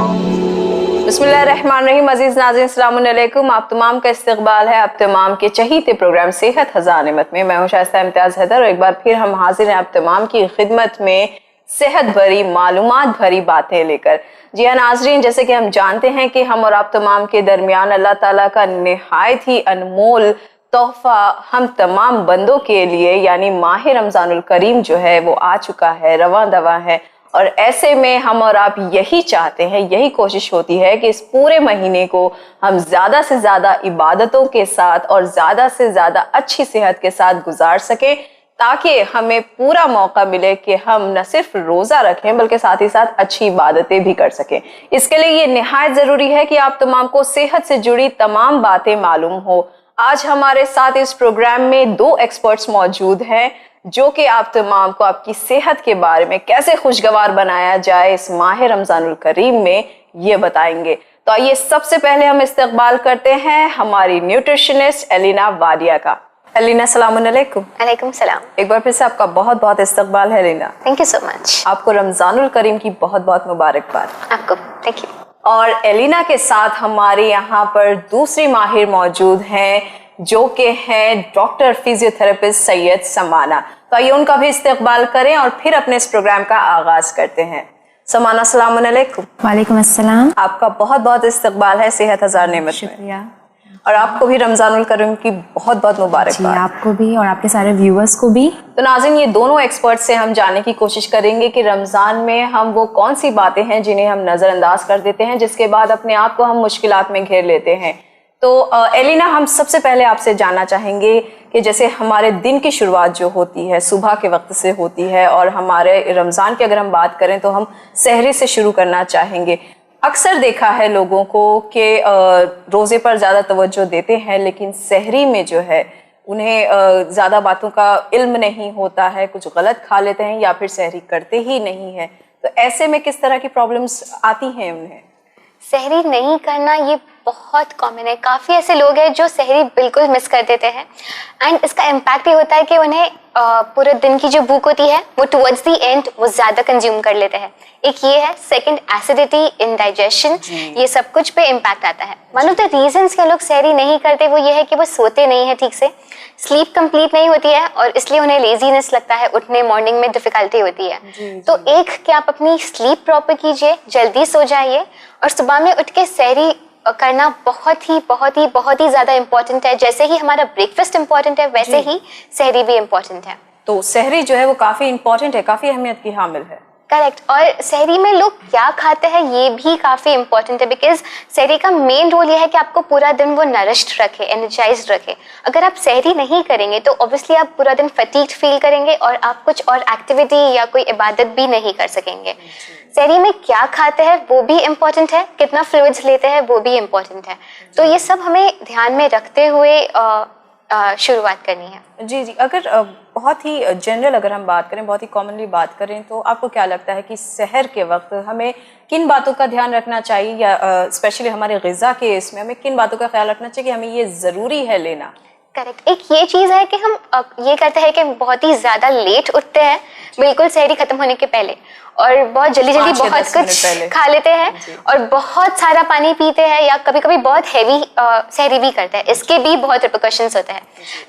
बिस्मिल्लाहिर्रहमानिर्रहीम। अज़ीज़ नाज़रीन, अस्सलाम वालेकुम। आप तमाम का इस्तकबाल है आप तमाम के चहीते प्रोग्राम सेहत हज़ार नेमत में। मैं हूं शाइस्ता इम्तियाज़ हैदर और एक बार फिर हम हाजिर हैं आप तमाम की खिदमत में सेहत भरी मालूमात भरी बातें लेकर। जी हाँ नाज़रीन, जैसे कि हम जानते हैं कि हम और आप तमाम के दरमियान अल्लाह ताला का निहायत ही अनमोल तोहफा हम तमाम बंदों के लिए यानी माह रमज़ानुल करीम जो है वो आ चुका है, रवां दवा है। और ऐसे में हम और आप यही चाहते हैं, यही कोशिश होती है कि इस पूरे महीने को हम ज़्यादा से ज़्यादा इबादतों के साथ और ज़्यादा से ज़्यादा अच्छी सेहत के साथ गुजार सकें, ताकि हमें पूरा मौका मिले कि हम न सिर्फ रोज़ा रखें बल्कि साथ ही साथ अच्छी इबादतें भी कर सकें। इसके लिए ये निहायत ज़रूरी है कि आप तमाम को सेहत से जुड़ी तमाम बातें मालूम हो। आज हमारे साथ इस प्रोग्राम में 2 एक्सपर्ट्स मौजूद हैं जो कि आप तमाम को आपकी सेहत के बारे में कैसे खुशगवार बनाया जाए इस माह रमज़ानुल करीम में ये बताएंगे। तो आइए सबसे पहले हम इस्तकबाल करते हैं हमारी न्यूट्रिशनिस्ट एलिना वाडिया का। एलिना अस्सलाम वालेकुम। वालेकुम सलाम। एक बार फिर से आपका बहुत बहुत इस्तकबाल है Elina. Thank you so much. आपको रमज़ानुल करीम की बहुत बहुत मुबारकबाद। आपको थैंक यू। और एलिना के साथ हमारे यहाँ पर दूसरी माहिर मौजूद हैं जो कि हैं डॉक्टर फिजियोथेरेपिस्ट सैयद समाना। तो आइए उनका भी इस्तकबाल करें और फिर अपने इस प्रोग्राम का आगाज करते हैं। समाना अस्सलाम वालेकुम। वालेकुम अस्सलाम। आपका बहुत बहुत इस्तकबाल है सेहत हज़ार नेमत में। शुक्रिया। और आपको भी रमज़ानुल करीम की बहुत बहुत मुबारकबाद। आपको भी और आपके सारे व्यूअर्स को भी। तो नाज़रीन, ये दोनों एक्सपर्ट से हम जानने की कोशिश करेंगे कि रमज़ान में हम वो कौन सी बातें हैं जिन्हें हम नज़रअंदाज कर देते हैं, जिसके बाद अपने आप को हम मुश्किलात में घेर लेते हैं। तो एलिना, हम सबसे पहले आपसे जानना चाहेंगे कि जैसे हमारे दिन की शुरुआत जो होती है सुबह के वक्त से होती है, और हमारे रमज़ान की अगर हम बात करें तो हम सहरी से शुरू करना चाहेंगे। अक्सर देखा है लोगों को कि रोज़े पर ज़्यादा तवज्जो देते हैं लेकिन सहरी में जो है उन्हें ज़्यादा बातों का इल्म नहीं होता है, कुछ गलत खा लेते हैं या फिर सहरी करते ही नहीं है। तो ऐसे में किस तरह की प्रॉब्लम्स आती हैं उन्हें? सहरी नहीं करना ये बहुत कॉमन है। काफ़ी ऐसे लोग हैं जो सहरी बिल्कुल मिस कर देते हैं एंड इसका इम्पैक्ट ये होता है कि उन्हें पूरे दिन की जो भूख होती है वो टुवर्ड्स दी एंड वो ज़्यादा कंज्यूम कर लेते हैं। एक ये है। सेकंड, एसिडिटी, इंडाइजेशन, ये सब कुछ पे इम्पैक्ट आता है। वन ऑफ द रीजंस के लोग सहरी नहीं करते वो ये है कि वो सोते नहीं है ठीक से, स्लीप कंप्लीट नहीं होती है और इसलिए उन्हें लेजीनेस लगता है, उठने मॉर्निंग में डिफिकल्टी होती है। तो एक कि आप अपनी स्लीप प्रॉपर कीजिए, जल्दी सो जाइए और सुबह में उठ के सहरी करना बहुत ही ज़्यादा इम्पोर्टेंट है। जैसे ही हमारा ब्रेकफास्ट इम्पोर्टेंट है वैसे ही सहरी भी इम्पोर्टेंट है। तो सहरी जो है वो काफ़ी इम्पोर्टेंट है, काफ़ी अहमियत की हामिल है। करेक्ट। और सहरी में लोग क्या खाते हैं ये भी काफ़ी इंपॉर्टेंट है, बिकॉज सहरी का मेन रोल ये है कि आपको पूरा दिन वो नरिश्ड रखे, एनर्जाइज्ड रखे। अगर आप सहरी नहीं करेंगे तो ऑब्वियसली आप पूरा दिन फटीग्ड फील करेंगे और आप कुछ और एक्टिविटी या कोई इबादत भी नहीं कर सकेंगे। सहरी में क्या खाते हैं वो भी इम्पॉर्टेंट है, कितना फ्लूइड्स लेते हैं वो भी इम्पॉर्टेंट है। तो ये सब हमें ध्यान में रखते हुए शुरुआत करनी है। जी जी। अगर बहुत ही जनरल अगर हम बात करें, बहुत ही कॉमनली बात करें, तो आपको क्या लगता है कि सहर के वक्त हमें किन बातों का ध्यान रखना चाहिए, या स्पेशली हमारे ग़िज़ा के इसमें हमें किन बातों का ख्याल रखना चाहिए कि हमें ये ज़रूरी है लेना? करेक्ट। एक ये चीज़ है कि हम ये करते हैं कि बहुत ही ज़्यादा लेट उठते हैं बिल्कुल सहरी खत्म होने के पहले, और बहुत जल्दी बहुत कुछ खा लेते हैं और बहुत सारा पानी पीते हैं, या कभी कभी बहुत हैवी सहरी भी करते हैं। इसके भी बहुत रिपरकशंस होते हैं।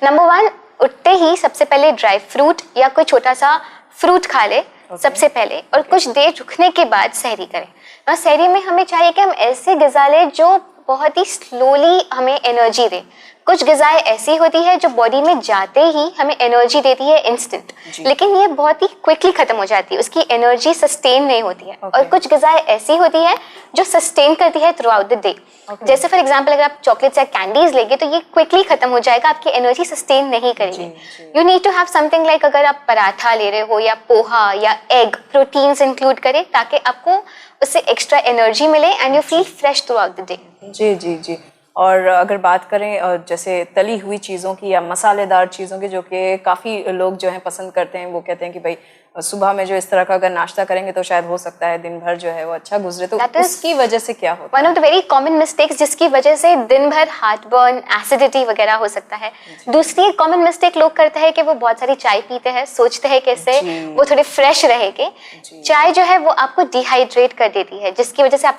नंबर 1, उठते ही सबसे पहले ड्राई फ्रूट या कोई छोटा सा फ्रूट खा ले सबसे पहले, और कुछ देर रुकने के बाद सहरी करें। और सहरी में हमें चाहिए कि हम ऐसे ग़िज़ा लें जो बहुत ही स्लोली हमें एनर्जी दे। कुछ ग़िज़ाएं ऐसी होती है जो बॉडी में जाते ही हमें एनर्जी देती है इंस्टेंट, लेकिन ये बहुत ही क्विकली खत्म हो जाती है, उसकी एनर्जी सस्टेन नहीं होती है। और कुछ ग़िज़ाएं ऐसी होती है जो सस्टेन करती है थ्रू आउट द डे। जैसे फॉर एग्जाम्पल अगर आप चॉकलेट्स या कैंडीज लेंगे तो ये क्विकली खत्म हो जाएगा, आपकी एनर्जी सस्टेन नहीं करेगी। You need to have something like, अगर आप पराठा ले रहे हो या पोहा या एग, प्रोटीन्स इंक्लूड करें ताकि आपको उससे एक्स्ट्रा एनर्जी मिले and you feel fresh throughout the day. जी जी जी। और अगर बात करें जैसे तली हुई चीज़ों की या मसालेदार चीज़ों की, जो कि काफ़ी लोग जो हैं पसंद करते हैं, वो कहते हैं कि भाई सुबह में जो इस तरह का अगर नाश्ता करेंगे तो शायद हो सकता है दिन भर जो है वो अच्छा गुजरे, तो उसकी वजह से क्या होता है? One of the very common mistakes जिसकी वजह से दिन भर हार्ट बर्न, एसिडिटी वगैरह हो सकता है। दूसरी एक कॉमन मिस्टेक लोग करते हैं कि वो बहुत सारी चाय पीते हैं, सोचते हैं कैसे वो थोड़े फ्रेश रहेंगे। चाय जो है वो आपको डिहाइड्रेट कर देती है, जिसकी वजह से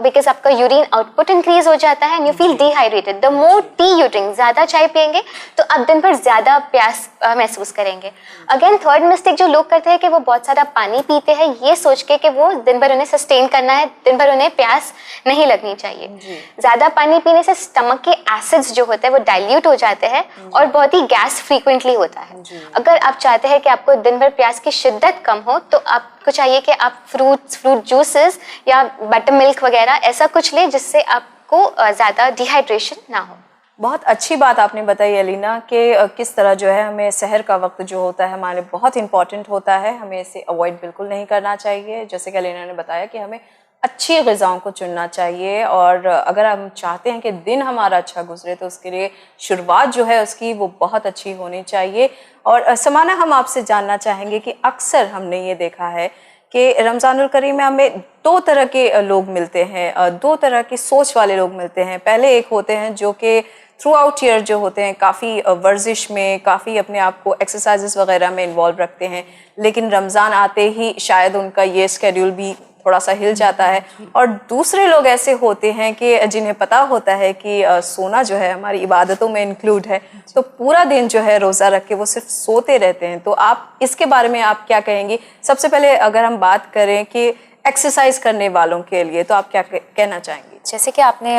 बिकॉज आपका यूरिन आउटपुट इंक्रीज हो जाता है and you feel dehydrated. The more T U drink, ज्यादा चाय पियेंगे तो आप दिन भर ज्यादा प्यास महसूस करेंगे। अगेन थर्ड मिस्टेक जो लोग करते हैं कि वो बहुत सारा पानी पीते हैं ये सोच के कि वो दिन भर उन्हें सस्टेन करना है, दिन भर उन्हें प्यास नहीं लगनी चाहिए। ज्यादा पानी पीने से स्टमक के एसिड्स जो होते हैं वो डाइल्यूट हो जाते हैं और बहुत ही गैस फ्रीक्वेंटली होता है। अगर आप चाहते हैं कि आपको दिन भर प्यास की शिद्दत कम हो तो आपको चाहिए कि आप फ्रूट जूसेस या बटर मिल्क वगैरह ऐसा कुछ ले जिससे आपको ज्यादा डिहाइड्रेशन ना हो। बहुत अच्छी बात आपने बताई अलीना कि किस तरह जो है हमें सहर का वक्त जो होता है हमारे बहुत इंपॉर्टेंट होता है, हमें इसे अवॉइड बिल्कुल नहीं करना चाहिए। जैसे कि अलीना ने बताया कि हमें अच्छी ग़िज़ाओं को चुनना चाहिए और अगर हम चाहते हैं कि दिन हमारा अच्छा गुजरे तो उसके लिए शुरुआत जो है उसकी वो बहुत अच्छी होनी चाहिए। और समाना, हम आपसे जानना चाहेंगे कि अक्सर हमने ये देखा है कि रमज़ानुल करीम में हमें दो तरह के लोग मिलते हैं, दो तरह की सोच वाले लोग मिलते हैं। पहले एक होते हैं जो कि थ्रू आउट ईयर जो होते हैं काफ़ी वर्जिश में, काफ़ी अपने आप को एक्सरसाइजेस वगैरह में इन्वॉल्व रखते हैं, लेकिन रमज़ान आते ही शायद उनका ये स्केड्यूल भी थोड़ा सा हिल जाता है। और दूसरे लोग ऐसे होते हैं कि जिन्हें पता होता है कि सोना जो है हमारी इबादतों में इंक्लूड है, तो पूरा दिन जो है रोज़ा रख के वो सिर्फ सोते रहते हैं। तो आप इसके बारे में आप क्या कहेंगी? सबसे पहले अगर हम बात करें कि एक्सरसाइज करने वालों के लिए तो आप क्या कहना चाहेंगी? जैसे कि आपने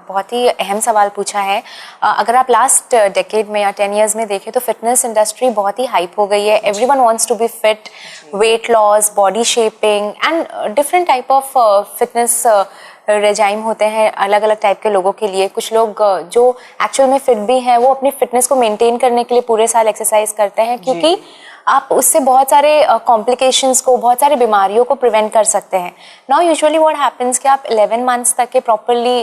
बहुत ही अहम सवाल पूछा है। अगर आप लास्ट डेकेड में या 10 इयर्स में देखें तो फिटनेस इंडस्ट्री बहुत ही हाइप हो गई है। Everyone wants to be fit, weight loss, body shaping and different type of fitness regime होते हैं अलग अलग टाइप के लोगों के लिए। कुछ लोग जो एक्चुअल में फिट भी हैं वो अपनी फिटनेस को मेंटेन करने के लिए पूरे साल एक्सरसाइज करते हैं, क्योंकि आप उससे बहुत सारे कॉम्प्लिकेशंस को, बहुत सारी बीमारियों को प्रिवेंट कर सकते हैं। नाउ यूजुअली व्हाट हैपेंस कि आप 11 मंथ्स तक के प्रॉपरली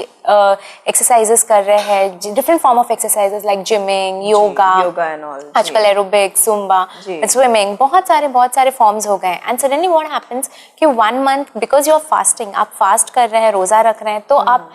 एक्सरसाइजेस कर रहे हैं, different form of exercises like gymming, yoga and all, आजकल एरोबिक्स, जुम्बा, स्विमिंग, बहुत सारे फॉर्म्स हो गए हैं। एंड सडनली व्हाट हैपेंस कि 1 month because you are fasting, आप फास्ट कर रहे हैं, रोजा रख रहे हैं, तो आप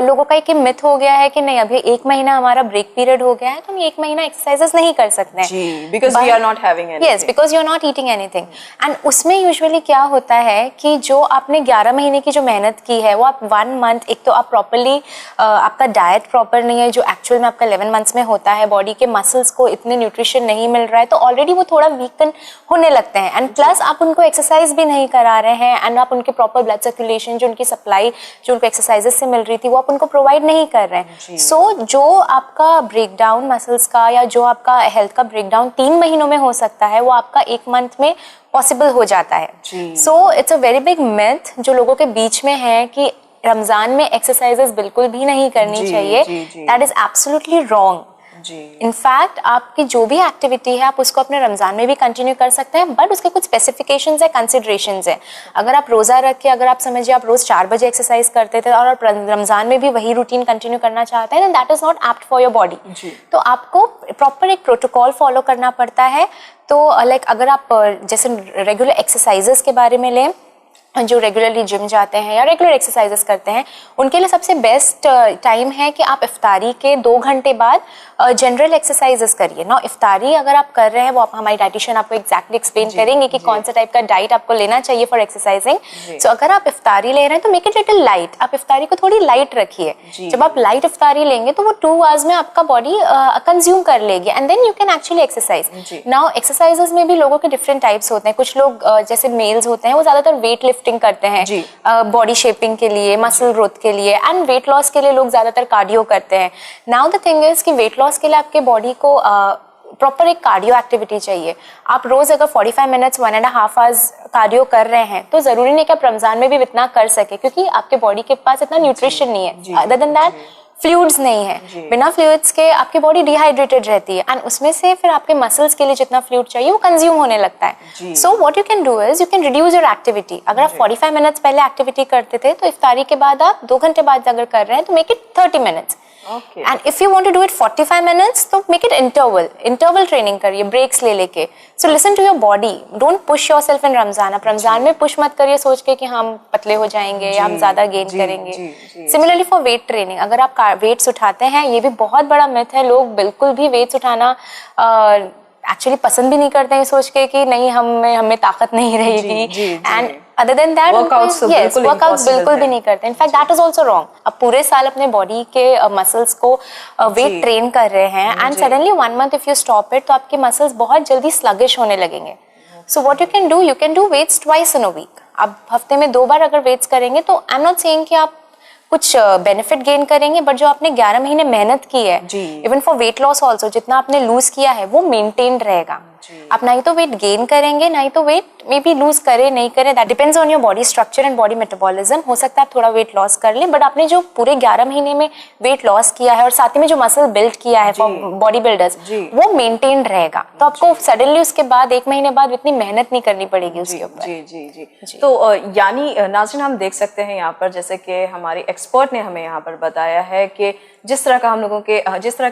लोगों का एक मिथ हो गया है कि नहीं अभी 1 महीना हमारा ब्रेक पीरियड हो गया है तो हम 1 महीना एक्सरसाइजेस नहीं कर सकते हैं, because we are not having Yes, because you're not eating anything. And उसमें यूजुअली क्या होता है कि जो आपने 11 महीने की जो मेहनत की है वो आप 1 मंथ, एक तो आप प्रॉपरली आपका डाइट प्रॉपर नहीं है जो एक्चुअल में आपका 11 मंथ्स में होता है, बॉडी के मसल्स को इतने न्यूट्रिशन नहीं मिल रहा है तो ऑलरेडी वो थोड़ा वीकन होने लगते हैं। एंड प्लस आप उनको एक्सरसाइज भी नहीं करा रहे हैं एंड आप उनके प्रॉपर ब्लड सर्कुलेशन, जो उनकी सप्लाई जो उनको एक्सरसाइजेस से मिल रही थी वो आप उनको प्रोवाइड नहीं कर रहे हैं। सो जो आपका ब्रेकडाउन मसल्स का या जो आपका हेल्थ का ब्रेकडाउन 3 महीनों में हो सकता है वो आपका 1 मंथ में पॉसिबल हो जाता है। So it's a very big myth जो लोगों के बीच में है कि रमजान में एक्सरसाइजेस बिल्कुल भी नहीं करनी चाहिए। That is absolutely wrong. In fact आपकी जो भी एक्टिविटी है आप उसको अपने रमजान में भी कंटिन्यू कर सकते हैं, बट उसके कुछ स्पेसिफिकेशंस है, कंसिडरेशंस है। अगर आप रोजा रख के, अगर आप समझिए आप रोज 4 बजे एक्सरसाइज करते थे और आप रमजान में भी वही रूटीन कंटिन्यू करना चाहते हैं, then that is not apt for your body. तो आपको प्रॉपर एक प्रोटोकॉल फॉलो करना पड़ता है। तो लाइक अगर आप जैसे रेगुलर एक्सरसाइजेस के बारे में लें, जो रेगुलरली जिम जाते हैं या रेगुलर एक्सरसाइजेस करते हैं उनके लिए सबसे बेस्ट टाइम है कि आप इफ्तारी के 2 घंटे बाद जनरल एक्सरसाइजेस करिए। ना इफ्तारी अगर आप कर रहे हैं वो हमारी डाइटिशियन आपको एग्जैक्टली एक्सप्लेन करेंगे कि कौन सा टाइप का डाइट आपको लेना चाहिए फॉर एक्सरसाइजिंग। सो अगर आप इफ्तारी ले रहे हैं तो मेक इट लिटिल लाइट, आप इफ्तारी को थोड़ी लाइट रखिए। जब आप लाइट इफ्तारी लेंगे तो वो 2 आवर्स में आपका बॉडी कंज्यूम कर लेगी and then you can actually exercise. Now exercises में भी लोगों के डिफरेंट टाइप्स होते हैं। कुछ लोग जैसे मेल्स होते हैं वो ज्यादातर वेट लिफ्टिंग करते हैं बॉडी शेपिंग के लिए, मसल ग्रोथ के लिए, एंड वेट लॉस के लिए लोग ज्यादातर कार्डियो करते हैं। नाउ द थिंग इज कि वेट लॉस के लिए आपके बॉडी को प्रॉपर एक कार्डियो एक्टिविटी चाहिए। आप रोज अगर 45 मिनट्स 1.5 आवर्स कार्डियो कर रहे हैं तो जरूरी नहीं कि आप रमजान में भी इतना कर सके, क्योंकि आपके बॉडी के पास इतना न्यूट्रिशन नहीं है। अदर देन दैट फ्लूइड्स नहीं है, बिना फ्लूइड्स के आपकी बॉडी डिहाइड्रेटेड रहती है एंड उसमें से फिर आपके मसल्स के लिए जितना फ्लूइड चाहिए वो कंज्यूम होने लगता है। सो what you can do is you can reduce your activity. अगर आप 45 मिनट्स पहले एक्टिविटी करते थे तो इफ्तारी के बाद आप 2 घंटे बाद अगर कर रहे हैं तो make it 30 minutes. Okay. And if you want to do it 45 minutes तो मेक इट इंटरवल ट्रेनिंग करिए, ब्रेक्स ले लेके. So listen to your body, don't push yourself in Ramzan. आप रमजान में पुश मत करिए सोच के कि हम पतले हो जाएंगे या हम ज्यादा गेन करेंगे. सिमिलरली फॉर वेट ट्रेनिंग, अगर आप वेट्स उठाते हैं, ये भी बहुत बड़ा मिथ है, लोग बिल्कुल भी वेट्स उठाना एक्चुअली पसंद भी नहीं करते हैं, सोच के कि नहीं हमें ताकत नहीं रहेगी. And other than that workouts बिल्कुल भी नहीं करते. In fact that is also wrong. आप पूरे साल अपने बॉडी के मसल्स को वेट ट्रेन कर रहे हैं and suddenly 1 month if you stop it तो आपके मसल्स बहुत जल्दी स्लगिश होने लगेंगे. So what you can do weights twice in a week. आप हफ्ते में 2 बार अगर वेट्स करेंगे तो आई एम नॉट सेइंग कि आप कुछ बेनिफिट गेन करेंगे, बट जो आपने 11 महीने मेहनत की है, even for weight loss also, जितना आपने लूज किया है वो मेंटेन रहेगा. आप ना ही तो वेट गेन करेंगे, ना ही तो वेट मे बी लूज करे नहीं करे, that depends on your body structure and body metabolism. हो सकता है आप थोड़ा वेट लॉस कर लें, बट आपने जो पूरे 11 महीने में वेट लॉस किया है और साथ ही में जो मसल बिल्ड किया है फॉर बॉडी बिल्डर्स, वो मेंटेन रहेगा. तो आपको सडनली उसके बाद 1 महीने बाद इतनी मेहनत नहीं करनी पड़ेगी उसके ऊपर. जी. तो यानी नाज़रीन हम देख सकते हैं यहाँ पर, जैसे कि हमारी एक्सपर्ट ने हमें यहाँ पर बताया है कि जिस तरह के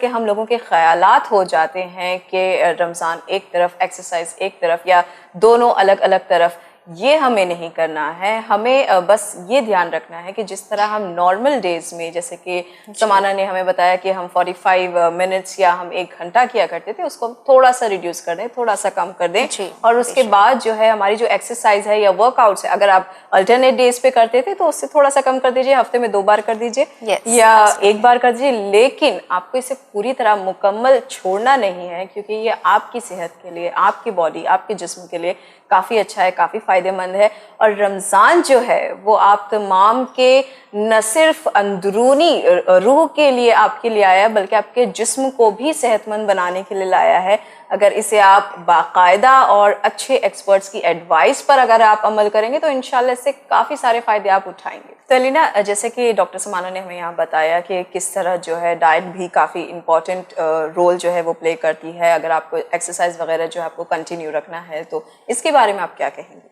हम लोगों के ख्यालात हो जाते हैं कि रमज़ान एक तरफ, एक्सरसाइज एक तरफ, या दोनों अलग अलग तरफ, ये हमें नहीं करना है. हमें बस ये ध्यान रखना है कि जिस तरह हम नॉर्मल डेज में, जैसे कि समाना ने हमें बताया कि हम 45 मिनट्स या हम 1 घंटा किया करते थे, उसको थोड़ा सा रिड्यूस कर दें, थोड़ा सा कम कर दें. और उसके बाद जो है हमारी जो एक्सरसाइज है या वर्कआउट्स है, अगर आप अल्टरनेट डेज पे करते थे तो उससे थोड़ा सा कम कर दीजिए, हफ्ते में 2 बार कर दीजिए या 1 बार कर दीजिए. लेकिन आपको इसे पूरी तरह मुकम्मल छोड़ना नहीं है, क्योंकि ये आपकी सेहत के लिए, आपकी बॉडी, आपके जिस्म के लिए काफ़ी अच्छा है, काफ़ी फ़ायदेमंद है. और रमज़ान जो है वो आप तमाम के न सिर्फ अंदरूनी रूह के लिए आपके लिए आया, बल्कि आपके जिस्म को भी सेहतमंद बनाने के लिए लाया है. अगर इसे आप बाकायदा और अच्छे एक्सपर्ट्स की एडवाइस पर अगर आप अमल करेंगे तो इंशाल्लाह इससे काफ़ी सारे फ़ायदे आप उठाएंगे. तो अलीना, जैसे कि डॉक्टर समाना ने हमें यहाँ बताया कि किस तरह जो है डाइट भी काफ़ी इम्पॉर्टेंट रोल जो है वो प्ले करती है, अगर आपको एक्सरसाइज वगैरह जो है आपको कंटिन्यू रखना है, तो इसके बारे में आप क्या कहेंगे?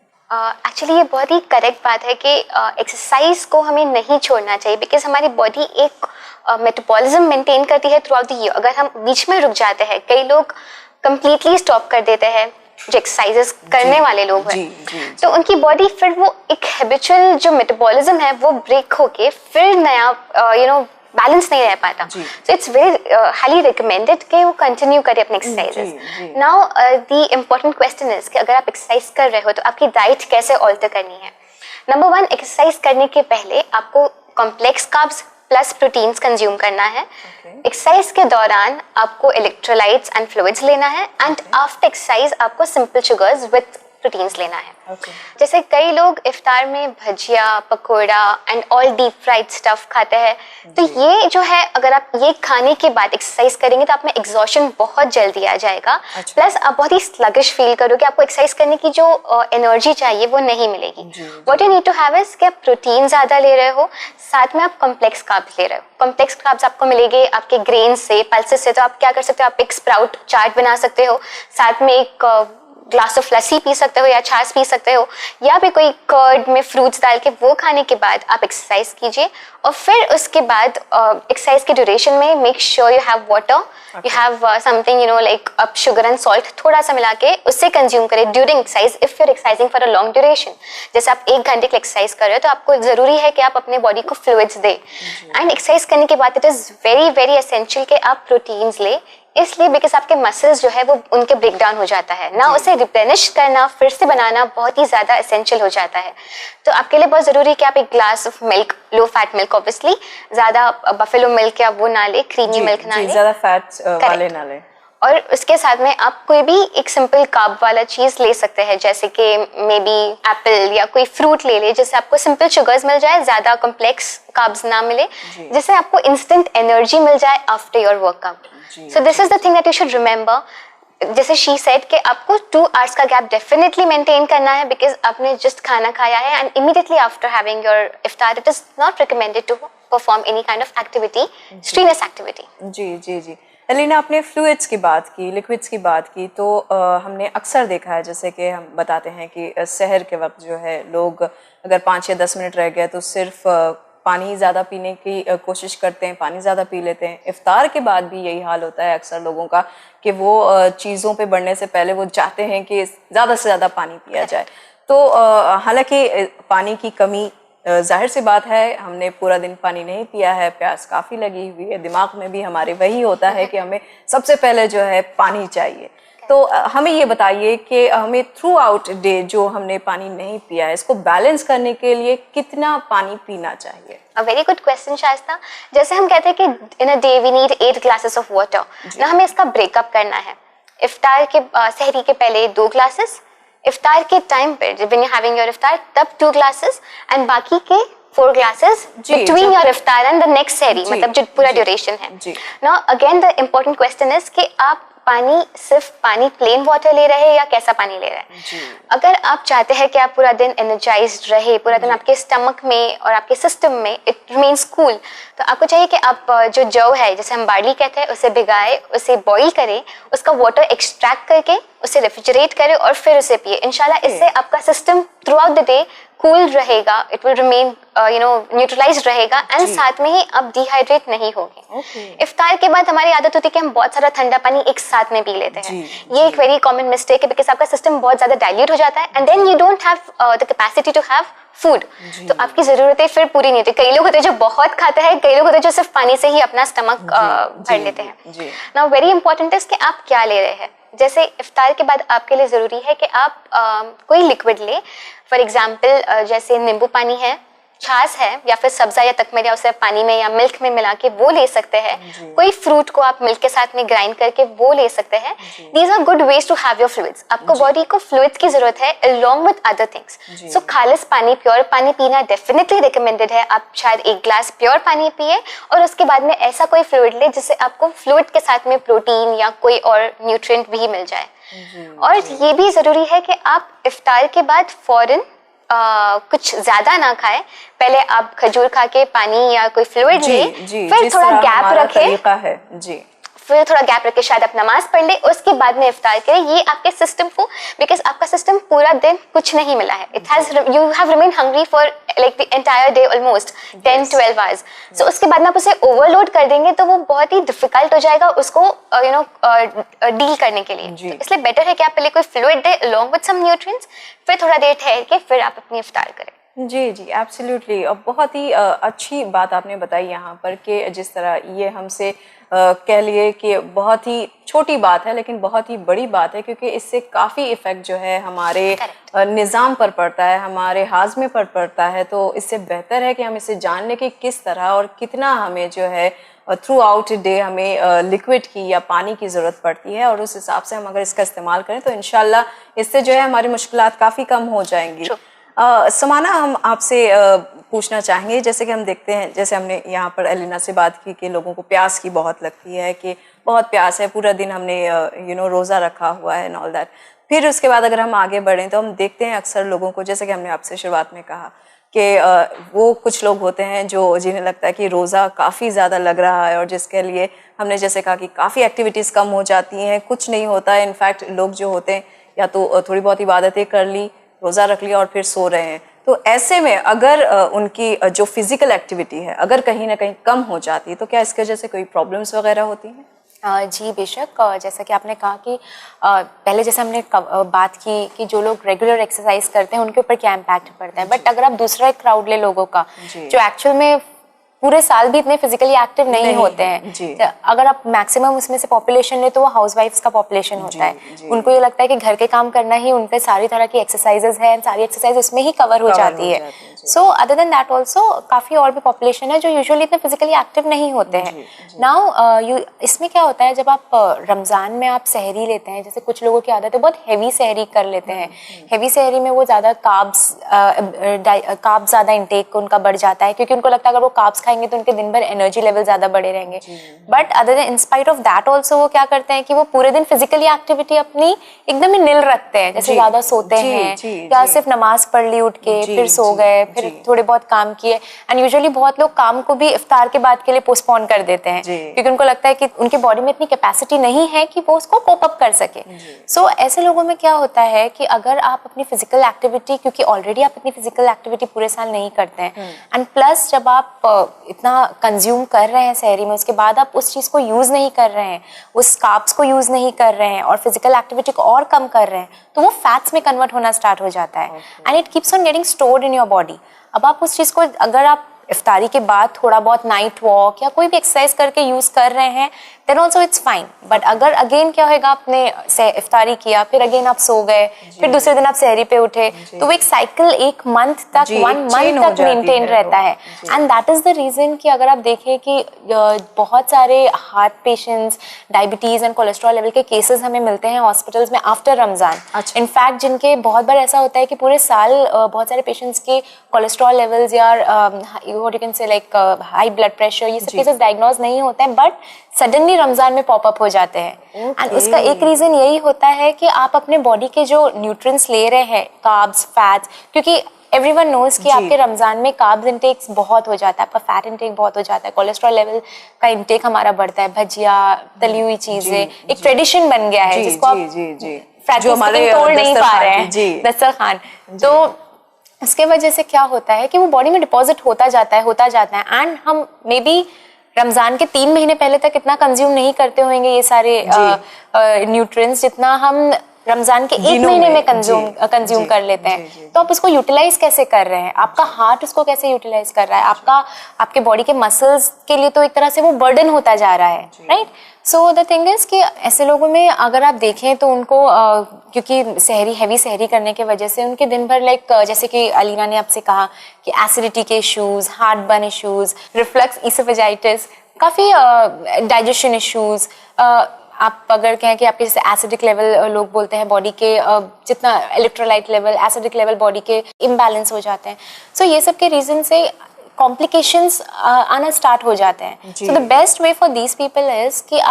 एक्चुअली ये बहुत ही करेक्ट बात है कि एक्सरसाइज को हमें नहीं छोड़ना चाहिए, बिकॉज हमारी बॉडी एक मेटाबॉलिज्म मेंटेन करती है थ्रू आउट द ईयर. अगर हम बीच में रुक जाते हैं, कई लोग कंप्लीटली स्टॉप कर देते हैं, जो एक्सरसाइजेस करने वाले लोग हैं, तो उनकी बॉडी फिर वो एक हैबिचुअल जो मेटाबॉलिज्म है वो ब्रेक होके फिर नया बैलेंस नहीं रह पाता. So it's very highly recommended कि वो कंटिन्यू करें अपने exercises. Now the important question is कि अगर आप एक्सरसाइज कर रहे हो तो आपकी डाइट कैसे ऑल्टर करनी है. नंबर 1, एक्सरसाइज करने के पहले आपको complex carbs plus proteins consume करना है. एक्सरसाइज के दौरान आपको इलेक्ट्रोलाइट्स एंड फ्लूइड्स लेना है, एंड आफ्टर एक्सरसाइज आपको सिंपल शुगर्स विद प्रोटीन्स लेना है. जैसे कई लोग इफ्तार में भजिया, पकोड़ा and all deep fried stuff खाते हैं, तो ये जो है अगर आप ये खाने के बाद एक्सरसाइज करेंगे तो आप में एग्जॉशन बहुत जल्दी आ जाएगा. प्लस आप बहुत ही स्लगिश फील करोगे, आपको एक्सरसाइज करने की जो एनर्जी चाहिए वो नहीं मिलेगी. What you need to have is कि आप प्रोटीन ज्यादा ले रहे हो, साथ में आप कॉम्प्लेक्स कार्ब्स ले रहे हो. कॉम्प्लेक्स कार्ब्स आपको मिलेंगे आपके ग्रेन से, पल्सेस से. तो आप क्या कर सकते हो, आप एक स्प्राउट चाट बना सकते हो, साथ में एक ग्लास ऑफ लस्सी पी सकते हो या छाछ पी सकते हो, या भी कोई कर्ड में फ्रूट्स डाल के वो खाने के बाद आप एक्सरसाइज कीजिए. और फिर उसके बाद एक्सरसाइज के ड्यूरेशन में make sure you have water, you have something like अब शुगर एंड सॉल्ट थोड़ा सा मिला के उससे कंज्यूम करें during exercise if you are exercising for a long duration. जैसे आप 1 घंटे की एक्सरसाइज कर रहे हो तो आपको जरूरी है कि आप अपने बॉडी को फ्लूइड्स दे. एंड एक्सरसाइज करने के बाद it is very very essential कि आप प्रोटीन्स ले, इसलिए बिकॉज आपके मसल्स जो है वो उनके ब्रेक डाउन हो जाता है ना, उसे रिप्लेनिश करना, फिर से बनाना बहुत ही ज्यादा एसेंशियल हो जाता है. तो आपके लिए बहुत जरूरी है कि आप एक glass of milk, low fat milk obviously, ज्यादा बफेलो मिल्क या वो ना ले, क्रीमी मिल्क ना ले, ज्यादा फैट वाले ना ले. और उसके साथ में आप कोई भी एक सिंपल कार्ब वाला चीज ले सकते हैं, जैसे कि मे बी एप्पल या कोई फ्रूट ले ले, जिससे आपको सिंपल शुगर्स मिल जाए, ज्यादा कॉम्प्लेक्स कार्ब्स ना मिले, जिससे आपको इंस्टेंट एनर्जी मिल जाए after your workout. So this is the thing that you should remember. जैसे शी सेड कि आपको 2 hours का गैप डेफिनेटली मेंटेन करना है, बिकॉज आपने जस्ट खाना खाया है and immediately after having your इफ्तार it is not recommended to perform any kind of activity, strenuous activity. जी. अलीना, आपने फ्लूइड्स की बात की, लिक्विड्स की बात की, तो हमने अक्सर देखा है, जैसे कि हम बताते हैं कि सहर के वक्त जो है लोग अगर 5 या 10 मिनट रह गए तो सिर्फ पानी ज़्यादा पीने की कोशिश करते हैं, पानी ज़्यादा पी लेते हैं। इफ्तार के बाद भी यही हाल होता है अक्सर लोगों का कि वो चीज़ों पे बढ़ने से पहले वो चाहते हैं कि ज़्यादा से ज़्यादा पानी पिया जाए। तो हालांकि पानी की कमी जाहिर सी बात है, हमने पूरा दिन पानी नहीं पिया है, प्यास काफ़ी लगी हुई है, दिमाग में भी हमारे वही होता है कि हमें सबसे पहले जो है पानी चाहिए। तो हमें ये बताइए कि हमें थ्रू आउट डे जो हमने पानी नहीं पिया है, इसको बैलेंस करने के लिए कितना पानी पीना चाहिए? A very good question Shaista. जैसे हम कहते हैं कि in a day we need 8 glasses of water, ना हमें इसका ब्रेकअप करना है। इफ्तार के सहरी के पहले 2 ग्लासेस, इफ्तार के टाइम पे जब when you having your iftar तब 2 ग्लासेस, एंड बाकी के 4 glasses between your iftar and the next sehri, मतलब जो पूरा ड्यूरेशन है। Now again the important question is कि आप पानी सिर्फ पानी प्लेन वाटर ले रहे हैं या कैसा पानी ले रहे हैं। अगर आप चाहते हैं कि आप पूरा दिन एनर्जाइज्ड रहे, पूरा दिन आपके स्टमक में और आपके सिस्टम में इट रिमेन्स कूल, तो आपको चाहिए कि आप जो जौ है, जैसे हम बार्ली कहते हैं, उसे भिगाए, उसे बॉईल करें, उसका वाटर एक्सट्रैक्ट करके उसे रेफ्रिजरेट करें और फिर उसे पिए। इंशाल्लाह इससे आपका system through out the day cool रहेगा, इट विल रिमेन न्यूट्रलाइज रहेगा, एंड साथ में ही आप डिहाइड्रेट नहीं होगे। इफ्तार के बाद हमारी आदत होती है कि हम बहुत सारा ठंडा पानी एक साथ में पी लेते हैं। ये एक वेरी कॉमन मिस्टेक है, बिकॉज आपका सिस्टम बहुत ज्यादा डाइल्यूट हो जाता है and then you don't have the capacity to have food. तो आपकी जरूरतें फिर पूरी नहीं होती। कई लोग होते हैं जो बहुत खाते हैं, कई लोग होते हैं जो सिर्फ पानी से ही अपना स्टमक भर लेते हैं। नाउ वेरी इंपॉर्टेंट इज कि आप क्या ले रहे हैं। जैसे इफ्तार के बाद आपके लिए ज़रूरी है कि आप कोई लिक्विड ले। फॉर एग्जाम्पल जैसे नींबू पानी है, छाछ है, या फिर सब्जा या तकमर या उसे पानी में या मिल्क में मिला के वो ले सकते हैं। कोई फ्रूट को आप मिल्क के साथ में ग्राइंड करके वो ले सकते हैं। These are good ways to have your fluids. आपको बॉडी को फ्लूइड्स की जरूरत है along with other things. So खालिस पानी, प्योर पानी पीना डेफिनेटली रिकमेंडेड है। आप शायद 1 ग्लास प्योर पानी पिए और उसके बाद में ऐसा कोई फ्लूइड ले जिससे आपको फ्लूइड के साथ में प्रोटीन या कोई और न्यूट्रिएंट भी मिल जाए। और ये भी जरूरी है कि आप इफ्तार के बाद फौरन कुछ ज्यादा ना खाए। पहले आप खजूर खा के पानी या कोई फ्लूइड ले, फिर थोड़ा गैप रखे, फिर थोड़ा गैप रखे, शायद आप नमाज पढ़ ले, उसके बाद में इफ्तार करें। ये आपके सिस्टम को, बिकॉज आपका सिस्टम पूरा दिन कुछ नहीं मिला है, you have remain hungry for like the entire day almost 10-12 hours. So उसके बाद में आप उसे ओवरलोड कर देंगे तो वो बहुत ही डिफिकल्ट हो जाएगा उसको डील करने के लिए। तो इसलिए बेटर है कि आप पहले कोई फ्लूइड दे अलोंग विद सम न्यूट्रिएंट्स, फिर थोड़ा देर ठहर के फिर आप अपनी इफ्तार करें। जी जी, एब्सोल्युटली। और बहुत ही अच्छी बात आपने बताई यहाँ पर कि जिस तरह ये हमसे कह लिए कि बहुत ही छोटी बात है लेकिन बहुत ही बड़ी बात है, क्योंकि इससे काफ़ी इफ़ेक्ट जो है हमारे निज़ाम पर पड़ता है, हमारे हाजमे पर पड़ता है। तो इससे बेहतर है कि हम इसे जान लें कि किस तरह और कितना हमें जो है थ्रू आउट डे हमें लिक्विड की या पानी की ज़रूरत पड़ती है, और उस हिसाब से हम अगर इसका इस्तेमाल करें तो इंशाल्लाह इससे जो है हमारी मुश्किलात काफ़ी कम हो जाएंगी। समाना, हम आपसे पूछना चाहेंगे, जैसे कि हम देखते हैं, जैसे हमने यहाँ पर एलिना से बात की कि लोगों को प्यास की बहुत लगती है, कि बहुत प्यास है, पूरा दिन हमने रोज़ा रखा हुआ है एंड ऑल दैट। फिर उसके बाद अगर हम आगे बढ़ें तो हम देखते हैं अक्सर लोगों को, जैसे कि हमने आपसे शुरुआत में कहा कि वो कुछ लोग होते हैं जो जिन्हें लगता है कि रोज़ा काफ़ी ज़्यादा लग रहा है और जिसके लिए हमने जैसे कहा कि काफ़ी एक्टिविटीज़ कम हो जाती हैं, कुछ नहीं होता है। इनफैक्ट लोग जो होते हैं या तो थोड़ी बहुत इबादतें कर ली, रोज़ा रख लिया और फिर सो रहे हैं। तो ऐसे में अगर उनकी जो फिजिकल एक्टिविटी है अगर कहीं ना कहीं कम हो जाती है तो क्या इसकी वजह से कोई प्रॉब्लम्स वगैरह होती हैं? जी बेशक। जैसा कि आपने कहा कि पहले जैसे हमने बात की कि जो लोग रेगुलर एक्सरसाइज करते हैं उनके ऊपर क्या इम्पैक्ट पड़ता है, बट अगर आप दूसरा एक क्राउड ले लोगों का जो एक्चुअल में पूरे साल भी इतने फिजिकली एक्टिव नहीं होते हैं, तो अगर आप मैक्सिमम उसमें से पॉपुलेशन ले तो वो हाउसवाइफ्स का पॉपुलेशन होता है। उनको ये लगता है कि घर के काम करना ही उनके सारी तरह की एक्सरसाइजेज है, सारी एक्सरसाइज उसमें ही कवर हो जाती है। So other than that also काफ़ी और भी पॉपुलेशन है जो यूजुअली इतने फिजिकली एक्टिव नहीं होते हैं। नाउ इसमें क्या होता है, जब आप रमज़ान में आप सहरी लेते हैं, जैसे कुछ लोगों की आदत है बहुत हैवी सहरी कर लेते हैं। हैवी सहरी में वो ज़्यादा कार्ब्स ज़्यादा इंटेक उनका बढ़ जाता है, क्योंकि उनको लगता है अगर वो कार्ब्स खाएंगे तो उनके दिन भर एनर्जी लेवल ज्यादा बढ़े रहेंगे। But other then in spite of that also वो क्या करते हैं कि वो पूरे दिन फिजिकली एक्टिविटी अपनी एकदम ही निल रखते हैं, जैसे ज्यादा सोते हैं या सिर्फ नमाज पढ़ ली उठ के फिर सो गए, फिर थोड़े बहुत काम किए। एंड यूजुअली बहुत लोग काम को भी इफ्तार के बाद के लिए पोस्टपोन कर देते हैं क्योंकि उनको लगता है कि उनकी बॉडी में इतनी कैपेसिटी नहीं है कि वो उसको कोप अप कर सके। सो ऐसे लोगों में क्या होता है कि अगर आप अपनी फिजिकल एक्टिविटी, क्योंकि ऑलरेडी आप इतनी फिजिकल एक्टिविटी पूरे साल नहीं करते हैं एंड प्लस जब आप इतना कंज्यूम कर रहे हैं सहरी में, उसके बाद आप उस चीज को यूज नहीं कर रहे हैं, उस कार्ब्स को यूज नहीं कर रहे हैं और फिजिकल एक्टिविटी को और कम कर रहे हैं, तो वो फैट्स में कन्वर्ट होना स्टार्ट हो जाता है and it keeps on getting stored in your body. अब आप उस चीज को अगर आप इफ्तारी के बाद थोड़ा बहुत नाइट वॉक या कोई भी एक्सरसाइज करके यूज कर रहे हैं then also it's fine. But अगर अगेन क्या होगा, आपने इफ्तारी किया फिर अगेन आप सो गए फिर दूसरे दिन आप सहरी पे उठे, तो वो एक साइकिल एक मंथ तक 1 मंथ तक मेंटेन रहता है। And that is the reason कि अगर आप देखें कि बहुत सारे heart patients, diabetes and cholesterol level के केसेस हमें मिलते हैं हॉस्पिटल्स में आफ्टर रमजान। इनफैक्ट जिनके बहुत बार ऐसा होता है कि पूरे साल बहुत सारे पेशेंट्स के कोलेस्ट्रॉल लेवल्स या what you can say like high blood pressure, ये सब केसेस डायग्नोज नहीं होते हैं बट सडनली रमजान में पॉप अप हो जाते हैं। एंड उसका एक रीजन यही होता है कि आप अपने बॉडी के जो न्यूट्रिएंट्स ले रहे हैं, कार्ब्स, फैट्स, क्योंकि एवरीवन नोज कि आपके रमजान में कार्ब्स इंटेक बहुत हो जाता है, आपका फैट इंटेक बहुत हो जाता है, कोलेस्ट्रॉल लेवल का इंटेक हमारा बढ़ता है, भजिया, तली हुई चीजें, एक ट्रेडिशन बन गया है जिसको आप तोड़ नहीं पा रहे हैं, दस्तरखान। तो उसके वजह से क्या होता है कि वो बॉडी में डिपॉजिट होता जाता है एंड हम मे बी रमजान के 3 महीने पहले तक इतना कंज्यूम नहीं करते होंगे ये सारे न्यूट्रिएंट्स जितना हम रमजान के 1 महीने में कंज्यूम कर लेते हैं। तो आप उसको यूटिलाइज कैसे कर रहे हैं, आपका हार्ट उसको कैसे यूटिलाइज कर रहा है, आपके बॉडी के मसल्स के लिए तो एक तरह से वो बर्डन होता जा रहा है, right. So the thing is कि ऐसे लोगों में अगर आप देखें तो उनको क्योंकि हैवी सहरी करने की वजह से उनके दिन भर लाइक जैसे कि अलीना ने आपसे कहा कि एसिडिटी के issues, heart burn issues, reflux, oesophagitis, काफ़ी डाइजेशन इश्यूज, आप अगर कहें कि आपके जैसे एसिडिक लेवल लोग बोलते हैं बॉडी के जितना electrolyte level, acidic level body के इम्बैलेंस हो जाते हैं। सो ये सब के रीजन से कॉम्प्लिकेशंस आना स्टार्ट हो जाते हैं। So the best way for these people is कि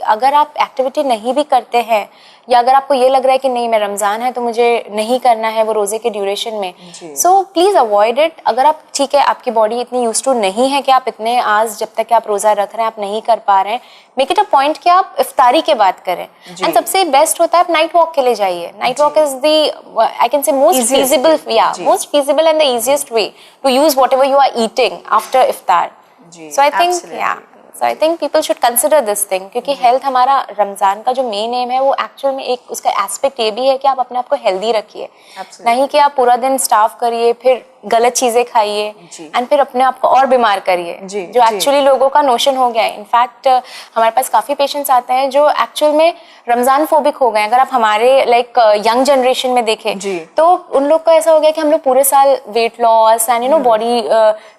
अगर आप एक्टिविटी नहीं भी करते हैं या अगर आपको ये लग रहा है कि नहीं मैं रमजान है तो मुझे नहीं करना है वो रोजे के ड्यूरेशन में, सो प्लीज अवॉइड इट। अगर आप ठीक है आपकी बॉडी इतनी यूज टू नहीं है कि आप इतने आज जब तक आप रोजा रख रहे हैं आप नहीं कर पा रहे हैं, मेक इट अ पॉइंट कि आप इफ्तारी के बाद करें। एंड सबसे बेस्ट होता है आप नाइट वॉक के लिए जाइए। Night walk is the I can say most feasible and the easiest way to use whatever you are eating after iftar. So I think So I think people should consider this thing क्योंकि health हमारा रमजान का जो main M है वो actual में एक उसका aspect ये भी है कि आप अपने आप को हेल्दी रखिए, नहीं कि आप पूरा दिन स्टाफ करिए फिर गलत चीजें खाइए एंड फिर अपने आप को और बीमार करिए, जो एक्चुअली लोगों का नोशन हो गया है। इनफैक्ट हमारे पास काफी पेशेंट्स आते हैं जो एक्चुअल में रमजान फोबिक हो गए हैं। अगर आप हमारे लाइक यंग जनरेशन में देखें तो उन लोग का ऐसा हो गया कि हम लोग पूरे साल weight loss and body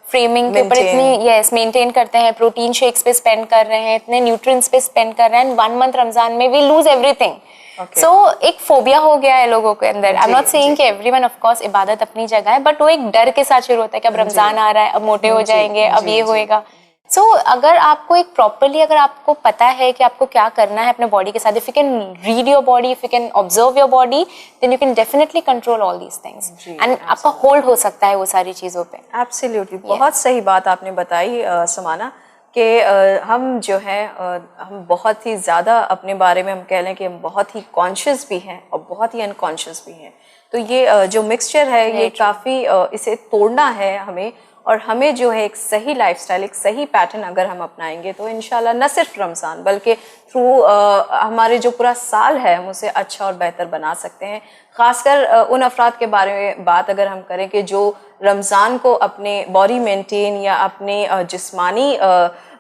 framing के ऊपर इतनी मेंटेन करते हैं, प्रोटीन शेक्स पे स्पेंड कर रहे हैं, इतने न्यूट्रिएंट्स पे स्पेंड कर रहे हैं, 1 मंथ रमजान में वी लूज एवरीथिंग। सो एक फोबिया हो गया है लोगों के अंदर। आई एम नॉट सेइंग कि एवरीवन ऑफ कोर्स इबादत अपनी जगह है, बट वो एक डर के साथ शुरू होता है कि अब रमजान आ रहा है, अब मोटे हो जाएंगे, अब ये होएगा। सो अगर आपको एक प्रॉपरली अगर आपको पता है कि आपको क्या करना है अपने बॉडी के साथ, if you can read your body, if you can observe your body, then you can definitely control all these things and आपका होल्ड हो सकता है वो सारी चीजों पे। एब्सोल्युटली, बहुत सही बात आपने बताई समाना कि हम जो है हम बहुत ही ज़्यादा अपने बारे में हम कह लें कि हम बहुत ही कॉन्शियस भी हैं और बहुत ही अनकॉन्शियस भी हैं। तो ये जो मिक्सचर है ये काफ़ी इसे तोड़ना है हमें, और हमें जो है एक सही लाइफस्टाइल, एक सही पैटर्न अगर हम अपनाएंगे तो इंशाल्लाह न सिर्फ रमज़ान बल्कि थ्रू हमारे जो पूरा साल है हम उसे अच्छा और बेहतर बना सकते हैं। ख़ासकर उन अफराद के बारे में बात अगर हम करें कि जो रमज़ान को अपने बॉडी मेंटेन या अपने जिस्मानी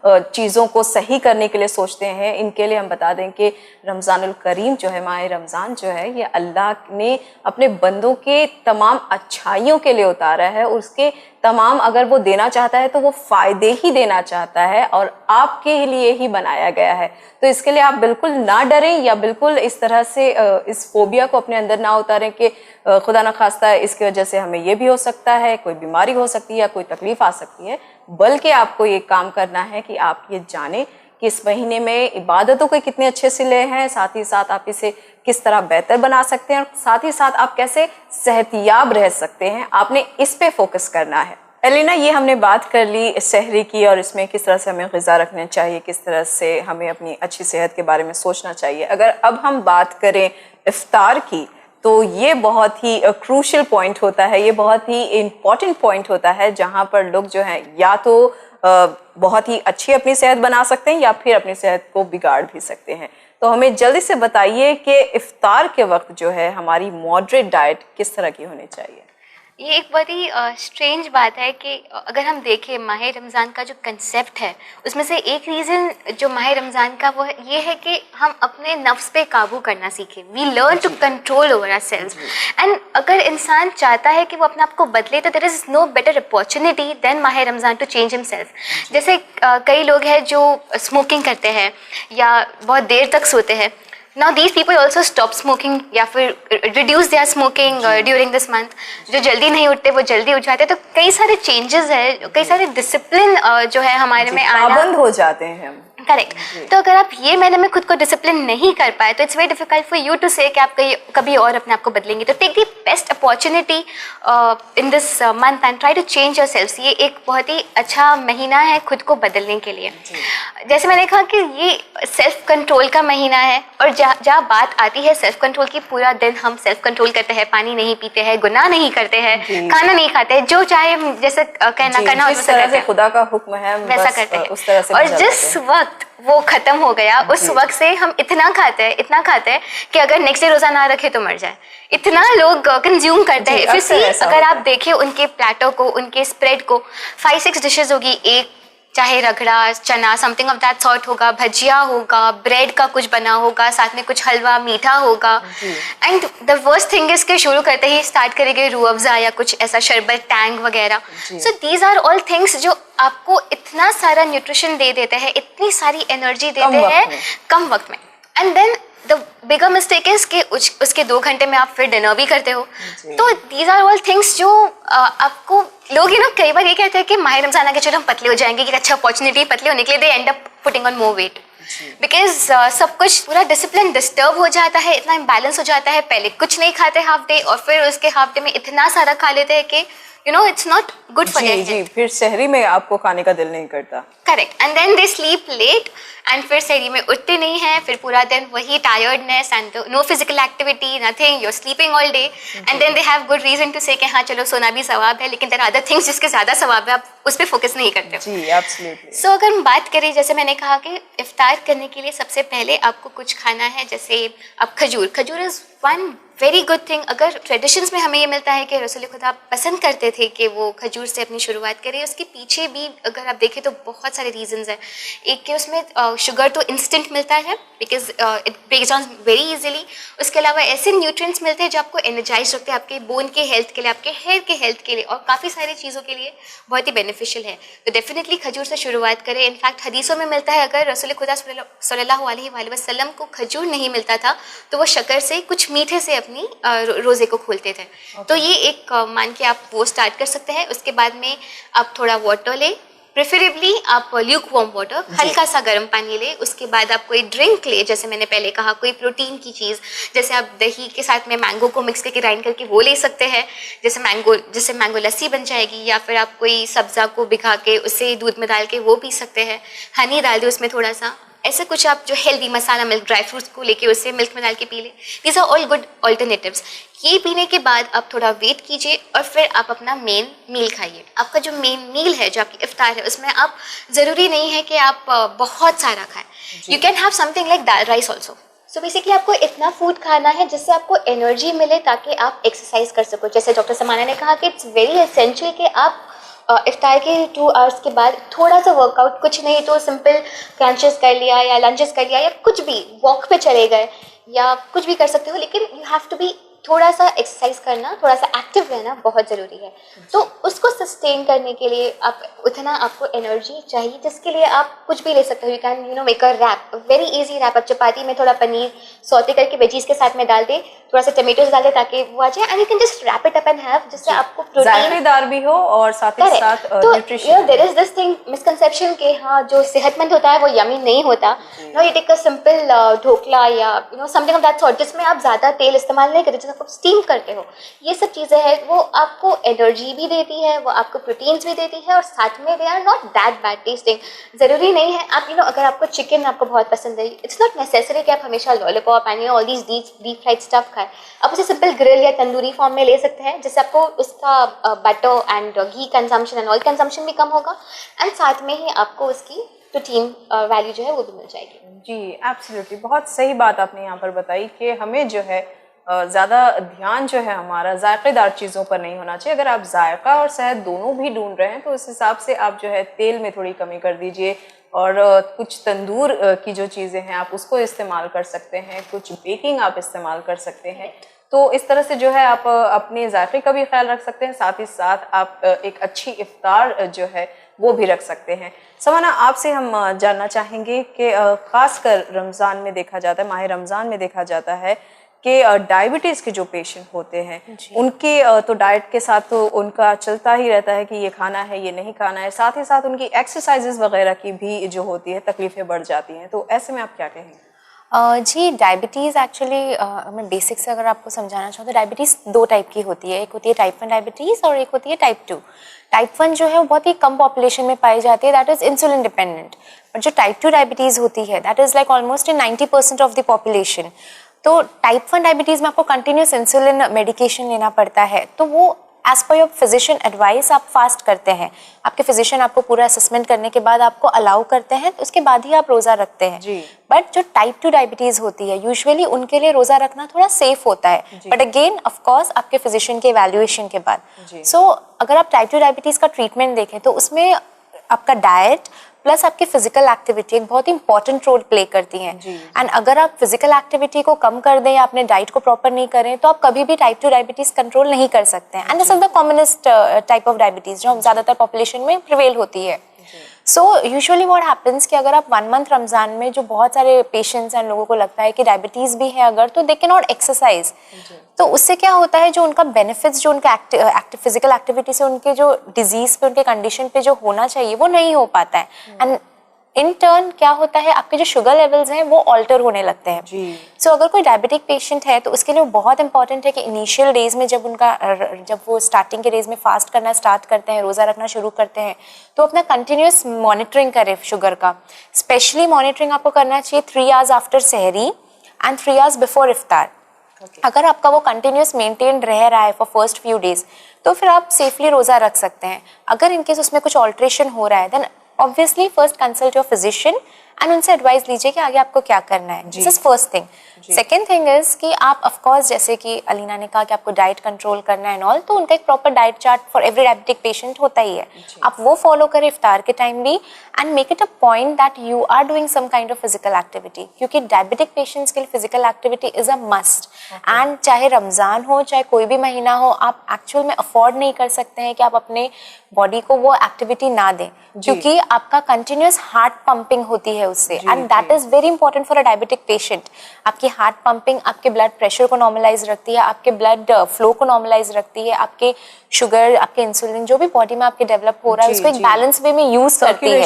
चीज़ों को सही करने के लिए सोचते हैं, इनके लिए हम बता दें कि रमज़ानुल करीम जो है, माह रमज़ान जो है, ये अल्लाह ने अपने बंदों के तमाम अच्छाइयों के लिए उतारा है, उसके तमाम अगर वो देना चाहता है तो वो फायदे ही देना चाहता है और आपके लिए ही बनाया गया है। तो इसके लिए आप बिल्कुल ना डरें या बिल्कुल इस तरह से इस फोबिया को अपने अंदर ना उतारें कि खुदा न खास्ता इसकी वजह से हमें ये भी हो सकता है, कोई बीमारी हो सकती है या कोई तकलीफ आ सकती है। बल्कि आपको ये काम करना है कि आप ये जानें कि इस महीने में इबादतों के कितने अच्छे सिले हैं, साथ ही साथ आप इसे किस तरह बेहतर बना सकते हैं और साथ ही साथ आप कैसे सेहतियाब रह सकते हैं। आपने इस पे फोकस करना है। एलिना, ये हमने बात कर ली सहरी की और इसमें किस तरह से हमें ग़िज़ा रखना चाहिए, किस तरह से हमें अपनी अच्छी सेहत के बारे में सोचना चाहिए। अगर अब हम बात करें इफ्तार की तो ये बहुत ही क्रूशल पॉइंट होता है, ये बहुत ही इम्पॉर्टेंट पॉइंट होता है जहाँ पर लोग जो हैं या तो बहुत ही अच्छी अपनी सेहत बना सकते हैं या फिर अपनी सेहत को बिगाड़ भी सकते हैं। तो हमें जल्दी से बताइए कि इफ्तार के वक्त जो है हमारी मॉडरेट डाइट किस तरह की होनी चाहिए। ये एक बड़ी स्ट्रेंज बात है कि अगर हम देखें माह रमज़ान का जो कंसेप्ट है उसमें से एक रीज़न जो माह रमज़ान का वो ये है कि हम अपने नफ्स पे काबू करना सीखें। We learn to control over ourselves and अगर इंसान चाहता है कि वो अपने आप को बदले तो there is no better opportunity than माह रमज़ान टू चेंज हिमसेल्फ। जैसे कई लोग हैं जो स्मोकिंग करते हैं या बहुत देर तक सोते हैं। Now these people also stop smoking या फिर reduce their smoking during this month। जो जल्दी नहीं उठते वो जल्दी उठ जाते। तो कई सारे changes है, कई सारे डिसिप्लिन जो है हमारे में आना, पाबंद हो जाते हैं हम। करेक्ट। तो अगर आप ये महीने में खुद को डिसिप्लिन नहीं कर पाए तो it's very difficult for you to say कि आप कभी और अपने आप को बदलेंगे। तो take the best opportunity in this month and try to change yourself. ये एक बहुत ही अच्छा महीना है खुद को बदलने के लिए। जैसे मैंने कहा कि ये सेल्फ कंट्रोल का महीना है और जहाँ बात आती है सेल्फ कंट्रोल की, पूरा दिन हम सेल्फ कंट्रोल करते हैं, पानी नहीं पीते हैं, गुनाह नहीं करते हैं, खाना नहीं खाते हैं, जो चाहे जैसे करना जिस तरह से खुदा का हुक्म है वैसा करते हैं उस तरह से। और जिस वक्त वो खत्म हो गया उस वक्त से हम इतना खाते हैं कि अगर नेक्स्ट डे रोजा ना रखे तो मर जाए। इतना लोग कंज्यूम करते हैं। फिर अगर आप देखें उनके प्लेटों को, उनके स्प्रेड को, 5-6 डिशेज होगी, एक चाहे रगड़ा, चना, समथिंग ऑफ दैट सॉर्ट होगा, भजिया होगा, ब्रेड का कुछ बना होगा, साथ में कुछ हलवा मीठा होगा। And the worst thing is के शुरू करते ही स्टार्ट करेंगे रूह अफ़ज़ा या कुछ ऐसा शरबत, टैंग वगैरह। So these are all things जो आपको इतना सारा न्यूट्रिशन दे देते हैं, इतनी सारी एनर्जी देते हैं कम वक्त में। And then the bigger mistake is कि उसके 2 घंटे में आप फिर डिनर भी करते हो। तो दीज आर ऑल थिंग्स जो आपको लोग कई बार ये कहते हैं कि माह रमज़ान आके चलो हम पतले हो जाएंगे, कि अच्छा अपॉर्चुनिटी पतले होने के लिए, they end up putting on more weight because सब कुछ पूरा डिसिप्लिन डिस्टर्ब हो जाता है, इतना इम्बैलेंस हो जाता है। पहले कुछ नहीं खाते हाफ डे और फिर उसके हाफ डे में इतना सारा खा लेते हैं कि it's not good for their health। फिर सहरी में आपको खाने का दिल नहीं करता। Correct. And then they sleep late and फिर सहरी में उठते नहीं हैं, फिर पूरा दिन वही tiredness and no physical activity, nothing, you are sleeping all day. And then they have good reason to say कि हाँ चलो सोना भी सवाब है, लेकिन देयर आर अदर थिंग्स जिसके ज़्यादा सवाब है, आप उस पर फोकस नहीं करते हो। जी, एब्सोल्युटली। सो अगर हम बात करें, जैसे मैंने कहा कि इफ्तार करने के लिए सबसे पहले आपको कुछ खाना है, जैसे अब खजूर is one very good thing. अगर ट्रेडिशंस में हमें ये मिलता है कि रसूल खुदा पसंद करते थे कि वो खजूर से अपनी शुरुआत करें, उसके पीछे भी अगर आप देखें तो बहुत सारे रीजंस हैं। एक कि उसमें शुगर तो इंस्टेंट मिलता है because it breaks down very easily. उसके अलावा ऐसे न्यूट्रिएंट्स मिलते हैं जो आपको एनर्जाइज रखते हैं, आपके बोन के हेल्थ के लिए, आपके हेयर के हेल्थ के लिए और काफ़ी सारी चीज़ों के लिए बहुत ही बेनिफिशियल है। तो डेफिनेटली खजूर से शुरुआत करें। इनफैक्ट हदीसों में मिलता है अगर रसूल खुदा सल्लल्लाहु अलैहि वसल्लम को खजूर नहीं मिलता था तो वो शक्कर से, कुछ मीठे से अपनी रोज़े को खोलते थे। तो ये एक मान के आप वो स्टार्ट कर सकते हैं। उसके बाद में आप थोड़ा वाटर ले, प्रेफरेबली आप ल्यूक वार्म वाटर, हल्का सा गर्म पानी ले। उसके बाद आप कोई ड्रिंक ले, जैसे मैंने पहले कहा कोई प्रोटीन की चीज़, जैसे आप दही के साथ में मैंगो को मिक्स करके ग्राइंड करके वो ले सकते हैं, जैसे मैंगो लस्सी बन जाएगी। या फिर आप कोई सब्ज़ा को भिगा के उसे दूध में डाल के वो पी सकते हैं, हनी डाल दे उसमें थोड़ा सा, ऐसे कुछ आप जो healthy masala milk, dry fruits को लेके उससे मिल्क में डाल के पी लें। These are all good alternatives. ये पीने के बाद आप थोड़ा वेट कीजिए और फिर आप अपना मेन मील खाइए। आपका जो मेन मील है, जो आपकी इफ्तार है, उसमें आप ज़रूरी नहीं है कि आप बहुत सारा खाएं। You can have something like dal rice also. So basically आपको इतना फूड खाना है जिससे आपको एनर्जी मिले ताकि आप एक्सरसाइज कर सको। जैसे डॉक्टर समाना ने कहा कि इट्स वेरी एसेंशियल कि आप इफ्तार के 2 आवर्स के बाद थोड़ा सा वर्कआउट, कुछ नहीं तो सिंपल क्रंचेस कर लिया या लंजेस कर लिया या कुछ भी, वॉक पे चले गए या कुछ भी कर सकते हो, लेकिन यू हैव टू बी थोड़ा सा एक्सरसाइज करना, थोड़ा सा एक्टिव रहना बहुत ज़रूरी है। तो उसको सस्टेन करने के लिए आप उतना आपको एनर्जी चाहिए, जिसके लिए आप कुछ भी ले सकते हो। You can make a wrap, very easy wrap. आप चपाती में थोड़ा पनीर सौते करके वेजीज के साथ में डाल दे, थोड़ा सा टमेटोज डाल दे ताकि वो आ जाए, and you can just wrap it up and have, जिससे आपको प्रोटीन जायकेदार भी हो और साथ ही साथ nutrition. There is this thing misconception के हाँ जो सेहतमंद होता है वो यमी नहीं होता। You take a simple dhokla या समथिंग ऑफ दैट सॉर्ट, जिसमें आप ज़्यादा तेल इस्तेमाल नहीं करते, जिसमें आप स्टीम करते हो। ये सब चीज़ें हैं, वो आपको एनर्जी भी देती है, वो आपको प्रोटीन्स भी देती है, और साथ में they are not that bad tasting. ज़रूरी नहीं है आप अगर आपको चिकन आपको बहुत पसंद है, इट्स नॉट नेसेसरी कि आप हमेशा lollipop and all these deep fried stuff खाएं। आप उसे सिंपल ग्रिल या तंदूरी फॉर्म में ले सकते हैं, जिससे आपको उसका butter and ghee consumption and oil consumption भी कम होगा, एंड साथ में ही आपको उसकी प्रोटीन वैल्यू जो है वो भी मिल जाएगी। जी एब्सोल्युटली, बहुत सही बात आपने यहाँ पर बताई कि हमें जो है ज़्यादा ध्यान जो है हमारा जायकेदार चीज़ों पर नहीं होना चाहिए। अगर आप जायका और सेहत दोनों भी ढूंढ रहे हैं तो उस हिसाब से आप जो है तेल में थोड़ी कमी कर दीजिए, और कुछ तंदूर की जो चीज़ें हैं आप उसको इस्तेमाल कर सकते हैं, कुछ बेकिंग आप इस्तेमाल कर सकते हैं। तो इस तरह से जो है आप अपने जायके का भी ख्याल रख सकते हैं, साथ ही साथ आप एक अच्छी इफ्तार जो है वो भी रख सकते हैं। सवाना, आपसे हम जानना चाहेंगे कि ख़ासकर रमज़ान में देखा जाता है, माह रमज़ान में देखा जाता है कि डायबिटीज़ के जो पेशेंट होते हैं उनके तो डाइट के साथ तो उनका चलता ही रहता है कि ये खाना है, ये नहीं खाना है, साथ ही साथ उनकी एक्सरसाइजेज वगैरह की भी जो होती है तकलीफ़ें बढ़ जाती हैं। तो ऐसे में आप क्या कहेंगे? जी, डायबिटीज़ एक्चुअली मैं बेसिक से अगर आपको समझाना चाहूँ तो डायबिटीज़ दो टाइप की होती है। एक होती है टाइप 1 डायबिटीज़ और एक होती है टाइप 2। टाइप 1 जो है वो बहुत ही कम पॉपुलेशन में पाई जाती है, that is insulin dependent. But जो टाइप 2 डायबिटीज़ होती है that is like almost in 90% of the population. तो टाइप 1 डायबिटीज़ में आपको कंटिन्यूस इंसुलिन मेडिकेशन लेना पड़ता है, तो वो as per your physician advice आप फास्ट करते हैं। आपके फिजिशियन आपको पूरा असेसमेंट करने के बाद आपको अलाउ करते हैं, उसके बाद ही आप रोज़ा रखते हैं। बट जो टाइप 2 डायबिटीज़ होती है यूजुअली उनके लिए रोज़ा रखना थोड़ा सेफ होता है, बट अगेन ऑफ कोर्स आपके फिजिशियन के इवैल्यूएशन के बाद। सो अगर आप टाइप 2 डायबिटीज़ का ट्रीटमेंट देखें तो उसमें आपका डाइट प्लस आपकी फिजिकल एक्टिविटी एक बहुत ही इंपॉर्टेंट रोल प्ले करती हैं। एंड अगर आप फिजिकल एक्टिविटी को कम कर दें या अपने डाइट को प्रॉपर नहीं करें तो आप कभी भी टाइप 2 डायबिटीज़ कंट्रोल नहीं कर सकते हैं। And this is the commonest type of diabetes जो ज़्यादातर पॉपुलेशन में प्रिवेल होती है। सो यूजुअली व्हाट हैपेंस कि अगर आप 1 मंथ रमज़ान में जो बहुत सारे पेशेंट्स एंड लोगों को लगता है कि डायबिटीज़ भी है अगर, तो दे कैन नॉट एक्सरसाइज। तो उससे क्या होता है, जो उनका बेनिफिट्स जो उनका एक्टिव फिजिकल एक्टिविटी से उनके जो डिजीज़ पे, उनके कंडीशन पे जो होना चाहिए वो नहीं हो पाता है। एंड इन टर्न क्या होता है, आपके जो शुगर लेवल्स हैं वो ऑल्टर होने लगते हैं। सो अगर कोई डायबिटिक पेशेंट है तो उसके लिए बहुत इंपॉर्टेंट है कि इनिशियल डेज में जब वो स्टार्टिंग के डेज में फास्ट करना स्टार्ट करते हैं, रोज़ा रखना शुरू करते हैं, तो अपना कंटिन्यूस मॉनिटरिंग करें शुगर का। स्पेशली मॉनिटरिंग आपको करना चाहिए 3 आवर्स आफ्टर सहरी एंड 3 आवर्स बिफोर इफ्तार। अगर आपका वो कंटिन्यूस मेंटेन रह रहा है फॉर फर्स्ट फ्यू डेज तो फिर आप सेफली रोज़ा रख सकते हैं। अगर इनकेस उसमें कुछ ऑल्ट्रेशन हो रहा है then obviously first consult your physician and उनसे एडवाइस लीजिए कि आगे आपको क्या करना है। This is first thing. Second thing is कि आप ऑफ कोर्स जैसे कि अलीना ने कहा कि आपको डाइट कंट्रोल करना है एंड ऑल, तो उनका एक proper diet chart for every diabetic patient होता ही है। आप वो फॉलो करें इफ्तार के टाइम भी and make it a point that you are doing some kind of physical activity, क्योंकि डायबिटिक पेशेंट्स के लिए physical activity is a must. And चाहे रमज़ान हो चाहे कोई भी महीना हो, आप एक्चुअल में अफोर्ड नहीं कर सकते हैं कि आप अपने बॉडी को वो एक्टिविटी ना दें, क्योंकि आपका कंटिन्यूस हार्ट पंपिंग होती है उससे, and that is very important for a diabetic patient. आपकी हार्ट पंपिंग आपके ब्लड प्रेशर को नॉर्मलाइज रखती है, आपके ब्लड फ्लो को नॉर्मलाइज रखती है, आपके शुगर, आपके इंसुलिन जो भी बॉडी में आपके डेवलप हो रहा है उसको एक बैलेंस वे में यूज करती है,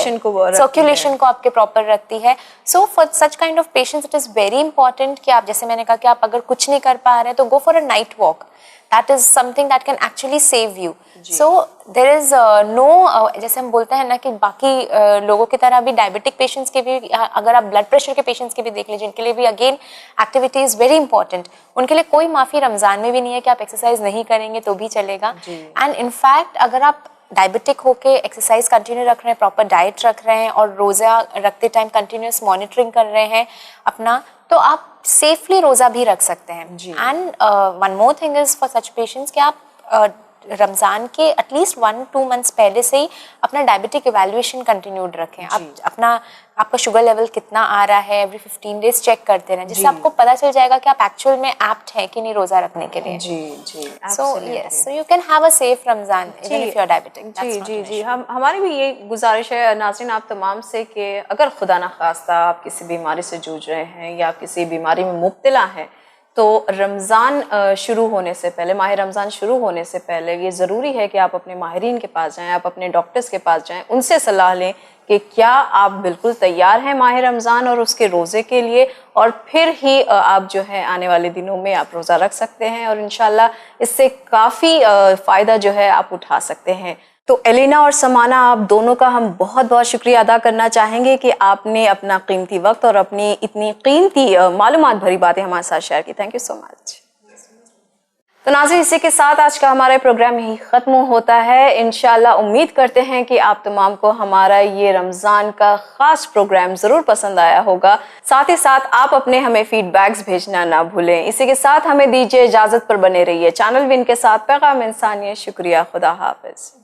सर्कुलेशन को आपके प्रॉपर रखती है। So for such kind of patients it is very important कि आप, जैसे मैंने कहा कि आप अगर कुछ नहीं कर पा रहे तो go for a night walk. That is something that can actually save you. So there is no जैसे हम बोलते हैं ना कि बाकी लोगों की तरह भी डायबिटिक पेशेंट्स के भी, अगर आप ब्लड प्रेशर के पेशेंट्स के भी देख लीजिए, इनके लिए भी again activity is very important. उनके लिए कोई माफी रमजान में भी नहीं है कि आप एक्सरसाइज नहीं करेंगे तो भी चलेगा। एंड इनफैक्ट अगर आप डायबिटिक होके एक्सरसाइज कंटिन्यू रख रहे हैं, प्रॉपर डाइट रख रहे हैं और रोज़ा रखते टाइम कंटिन्यूस मॉनिटरिंग कर रहे हैं अपना, तो आप सेफली रोज़ा भी रख सकते हैं। And one more thing is for such patients कि आप रमज़ान के एटलीस्ट 1-2 मंथ्स पहले से ही अपना डायबिटिक इवैल्यूएशन कंटिन्यूड रखें। आप आपका शुगर लेवल कितना आ रहा है एवरी 15 डेज चेक करते रहें, जिससे आपको पता चल जाएगा कि आप एक्चुअल में एप्ट हैं कि नहीं रोज़ा रखने के लिए। So you can have a safe Ramzan even if you are diabetic. जी हमारी भी ये गुजारिश है नाज़रीन आप तमाम से कि अगर खुदा न खास्ता आप किसी बीमारी से जूझ रहे हैं या किसी बीमारी में मुब्तला हैं, तो रमज़ान शुरू होने से पहले, माह रमज़ान शुरू होने से पहले ये ज़रूरी है कि आप अपने माहिरीन के पास जाएं, आप अपने डॉक्टर्स के पास जाएं, उनसे सलाह लें कि क्या आप बिल्कुल तैयार हैं माह रमज़ान और उसके रोज़े के लिए, और फिर ही आप जो है आने वाले दिनों में आप रोज़ा रख सकते हैं और इंशाल्लाह इससे काफ़ी फ़ायदा जो है आप उठा सकते हैं। तो एलिना और समाना, आप दोनों का हम बहुत बहुत शुक्रिया अदा करना चाहेंगे कि आपने अपना कीमती वक्त और अपनी इतनी कीमती मालूमात भरी बातें हमारे साथ शेयर की। Thank you so much. तो नाज़रीन, इसी के साथ आज का हमारा प्रोग्राम यही ख़त्म होता है। इंशाल्लाह उम्मीद करते हैं कि आप तमाम को हमारा ये रमज़ान का ख़ास प्रोग्राम ज़रूर पसंद आया होगा। साथ ही साथ आप अपने हमें फीडबैक्स भेजना ना भूलें। इसी के साथ हमें दीजिए इजाज़त, पर बने रहिए चैनल विन के साथ। पैगाम इंसानियत। शुक्रिया, खुदा हाफ़िज़।